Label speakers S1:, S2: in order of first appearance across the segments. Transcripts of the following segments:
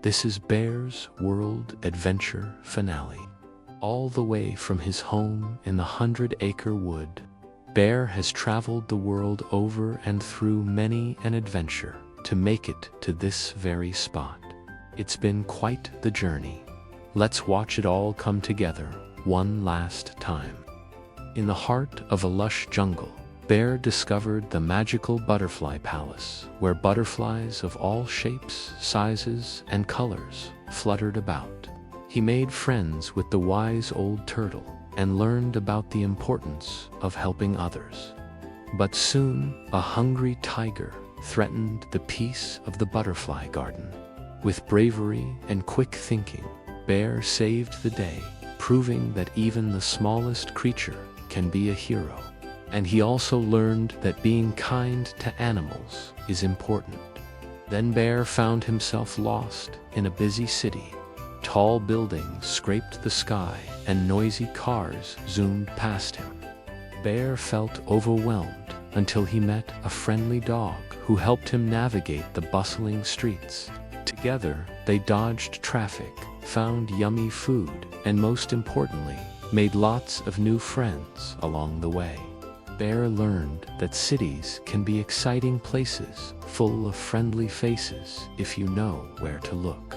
S1: This is Bear's World Adventure finale. All the way from his home in the 100-acre wood, Bear has traveled the world over and through many an adventure to make it to this very spot. It's been quite the journey. Let's watch it all come together one last time. In the heart of a lush jungle, Bear discovered the magical butterfly palace, where butterflies of all shapes, sizes, and colors fluttered about. He made friends with the wise old turtle and learned about the importance of helping others. But soon, a hungry tiger threatened the peace of the butterfly garden. With bravery and quick thinking, Bear saved the day, proving that even the smallest creature can be a hero. And he also learned that being kind to animals is important. Then Bear found himself lost in a busy city. Tall buildings scraped the sky and noisy cars zoomed past him. Bear felt overwhelmed until he met a friendly dog who helped him navigate the bustling streets. Together, they dodged traffic, found yummy food, and most importantly, made lots of new friends along the way. Bear learned that cities can be exciting places full of friendly faces if you know where to look.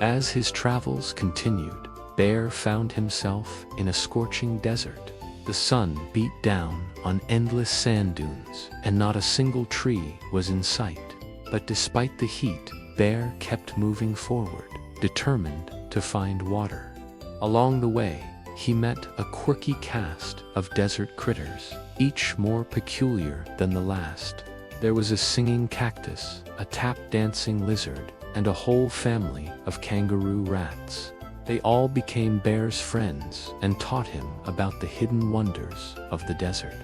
S1: As his travels continued, Bear found himself in a scorching desert. The sun beat down on endless sand dunes, and not a single tree was in sight. But despite the heat, Bear kept moving forward, determined to find water. Along the way, he met a quirky cast of desert critters, each more peculiar than the last. There was a singing cactus, a tap-dancing lizard, and a whole family of kangaroo rats. They all became Bear's friends and taught him about the hidden wonders of the desert.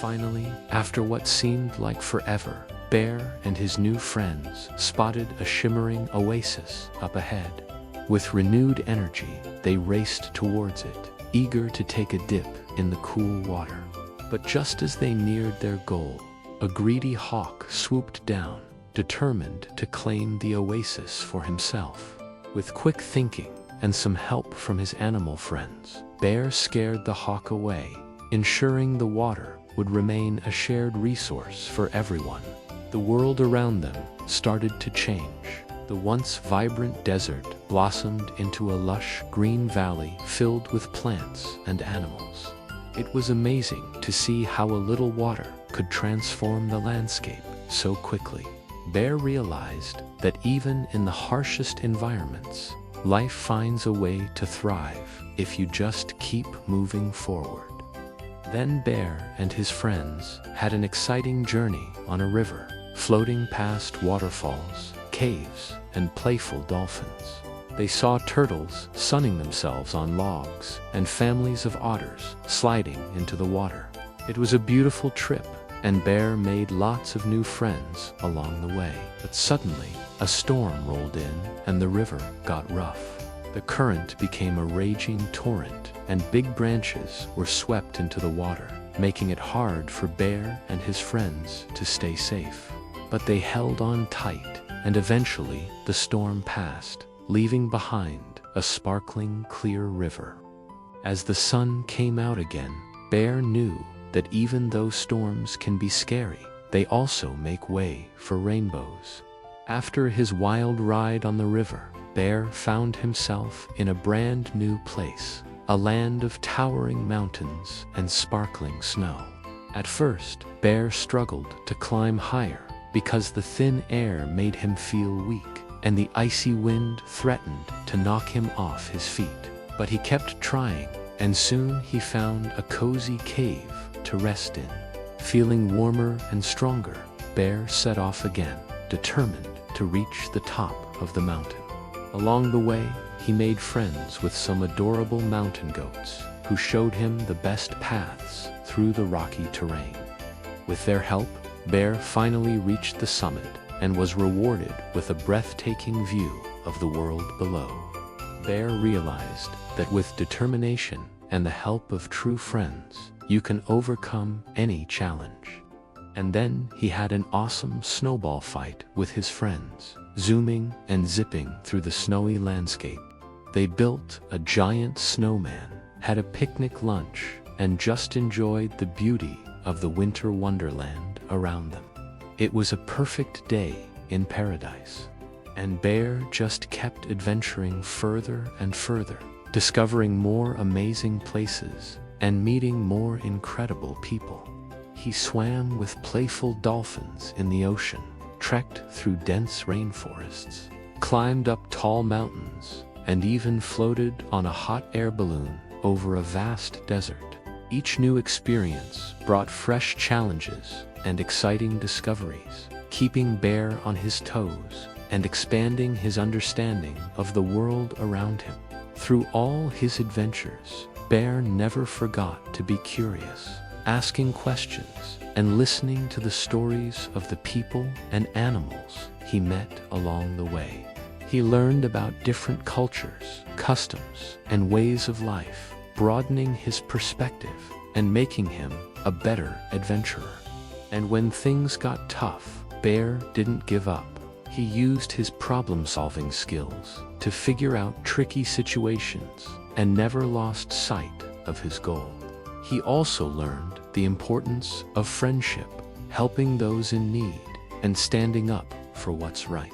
S1: Finally, after what seemed like forever, Bear and his new friends spotted a shimmering oasis up ahead. With renewed energy, they raced towards it, eager to take a dip in the cool water. But just as they neared their goal, a greedy hawk swooped down, determined to claim the oasis for himself. With quick thinking and some help from his animal friends, Bear scared the hawk away, ensuring the water would remain a shared resource for everyone. The world around them started to change. The once vibrant desert blossomed into a lush green valley filled with plants and animals. It was amazing to see how a little water could transform the landscape so quickly. Bear realized that even in the harshest environments, life finds a way to thrive if you just keep moving forward. Then Bear and his friends had an exciting journey on a river, floating past waterfalls, caves, and playful dolphins. They saw turtles sunning themselves on logs and families of otters sliding into the water. It was a beautiful trip, and Bear made lots of new friends along the way. But suddenly, a storm rolled in and the river got rough. The current became a raging torrent, and big branches were swept into the water, making it hard for Bear and his friends to stay safe. But they held on tight, and eventually the storm passed, leaving behind a sparkling clear river. As the sun came out again, Bear knew that even though storms can be scary, they also make way for rainbows. After his wild ride on the river, Bear found himself in a brand new place, a land of towering mountains and sparkling snow. At first, Bear struggled to climb higher because the thin air made him feel weak, and the icy wind threatened to knock him off his feet. But he kept trying, and soon he found a cozy cave to rest in. Feeling warmer and stronger, Bear set off again, determined to reach the top of the mountain. Along the way, he made friends with some adorable mountain goats who showed him the best paths through the rocky terrain. With their help, Bear finally reached the summit and was rewarded with a breathtaking view of the world below. Bear realized that with determination and the help of true friends, you can overcome any challenge. And then he had an awesome snowball fight with his friends. zooming and zipping through the snowy landscape. They built a giant snowman, had a picnic lunch, and just enjoyed the beauty of the winter wonderland around them. It was a perfect day in paradise. And Bear just kept adventuring further and further, discovering more amazing places and meeting more incredible people. He swam with playful dolphins in the ocean, trekked through dense rainforests, climbed up tall mountains, and even floated on a hot air balloon over a vast desert. Each new experience brought fresh challenges and exciting discoveries, keeping Bear on his toes and expanding his understanding of the world around him. Through all his adventures, Bear never forgot to be curious, asking questions and listening to the stories of the people and animals he met along the way. He learned about different cultures, customs, and ways of life, broadening his perspective and making him a better adventurer. And when things got tough, Bear didn't give up. He used his problem-solving skills to figure out tricky situations and never lost sight of his goal. He also learned the importance of friendship, helping those in need, and standing up for what's right.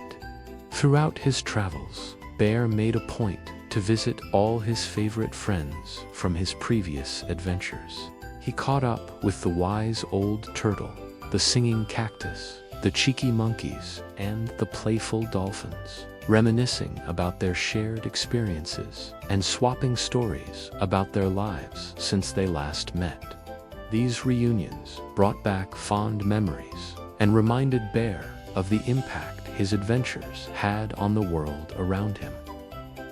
S1: Throughout his travels, Bear made a point to visit all his favorite friends from his previous adventures. He caught up with the wise old turtle, the singing cactus, the cheeky monkeys, and the playful dolphins, reminiscing about their shared experiences and swapping stories about their lives since they last met. These reunions brought back fond memories and reminded Bear of the impact his adventures had on the world around him.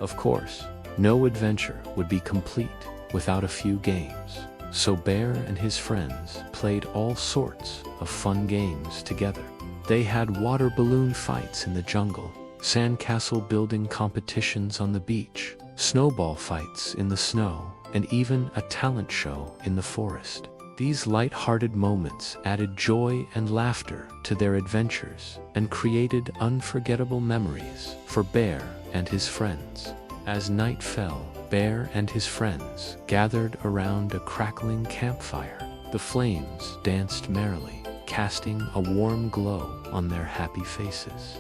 S1: Of course, no adventure would be complete without a few games, so Bear and his friends played all sorts of fun games together. They had water balloon fights in the jungle, sandcastle building competitions on the beach, snowball fights in the snow, and even a talent show in the forest. These light-hearted moments added joy and laughter to their adventures and created unforgettable memories for Bear and his friends. As night fell, Bear and his friends gathered around a crackling campfire. The flames danced merrily, casting a warm glow on their happy faces.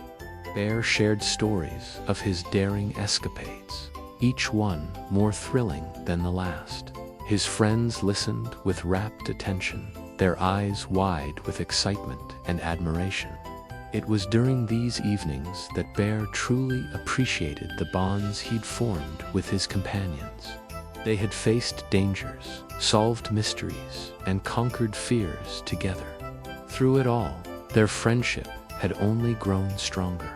S1: Bear shared stories of his daring escapades, each one more thrilling than the last. His friends listened with rapt attention, their eyes wide with excitement and admiration. It was during these evenings that Bear truly appreciated the bonds he'd formed with his companions. They had faced dangers, solved mysteries, and conquered fears together. Through it all, their friendship had only grown stronger.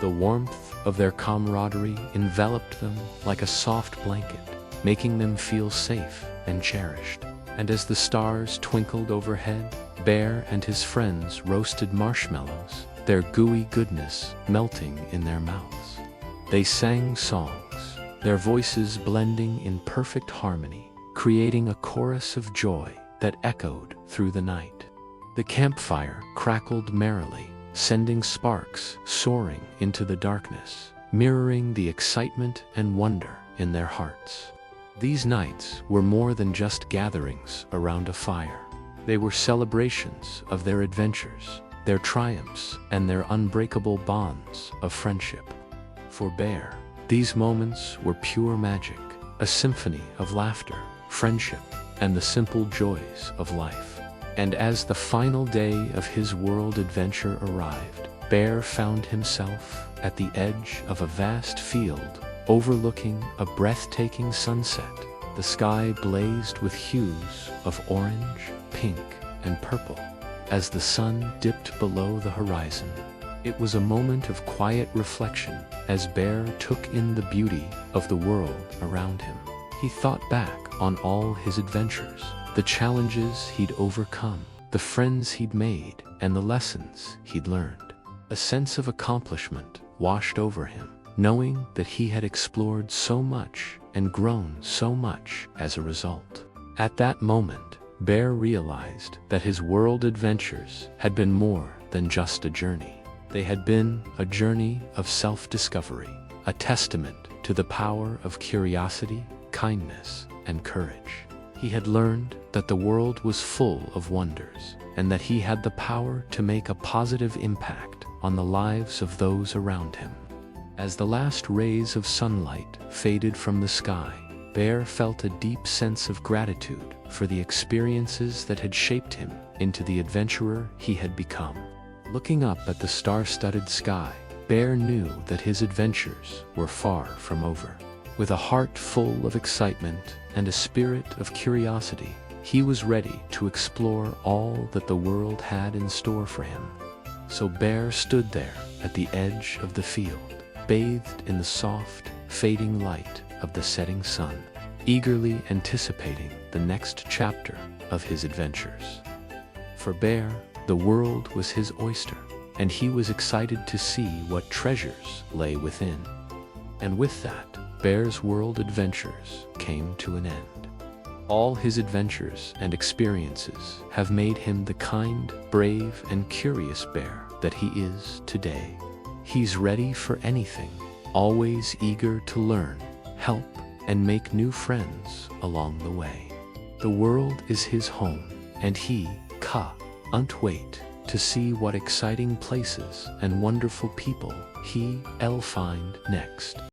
S1: The warmth of their camaraderie enveloped them like a soft blanket, making them feel safe and cherished. And as the stars twinkled overhead, Bear and his friends roasted marshmallows, their gooey goodness melting in their mouths. They sang songs, their voices blending in perfect harmony, creating a chorus of joy that echoed through the night. The campfire crackled merrily, sending sparks soaring into the darkness, mirroring the excitement and wonder in their hearts. These nights were more than just gatherings around a fire. They were celebrations of their adventures, their triumphs, and their unbreakable bonds of friendship. For Bear, these moments were pure magic, a symphony of laughter, friendship, and the simple joys of life. And as the final day of his world adventure arrived, Bear found himself at the edge of a vast field, overlooking a breathtaking sunset. The sky blazed with hues of orange, pink, and purple as the sun dipped below the horizon. It was a moment of quiet reflection as Bear took in the beauty of the world around him. He thought back on all his adventures, the challenges he'd overcome, the friends he'd made, and the lessons he'd learned. A sense of accomplishment washed over him, knowing that he had explored so much and grown so much as a result. At that moment, Bear realized that his world adventures had been more than just a journey. They had been a journey of self-discovery, a testament to the power of curiosity, kindness, and courage. He had learned that the world was full of wonders, and that he had the power to make a positive impact on the lives of those around him. As the last rays of sunlight faded from the sky, Bear felt a deep sense of gratitude for the experiences that had shaped him into the adventurer he had become. Looking up at the star-studded sky, Bear knew that his adventures were far from over. With a heart full of excitement and a spirit of curiosity, he was ready to explore all that the world had in store for him. So Bear stood there at the edge of the field, bathed in the soft, fading light of the setting sun, eagerly anticipating the next chapter of his adventures. For Bear, the world was his oyster, and he was excited to see what treasures lay within. And with that, Bear's world adventures came to an end. All his adventures and experiences have made him the kind, brave, and curious bear that he is today. He's ready for anything, always eager to learn, help, and make new friends along the way. The world is his home, and he, can't wait to see what exciting places and wonderful people he'll find next.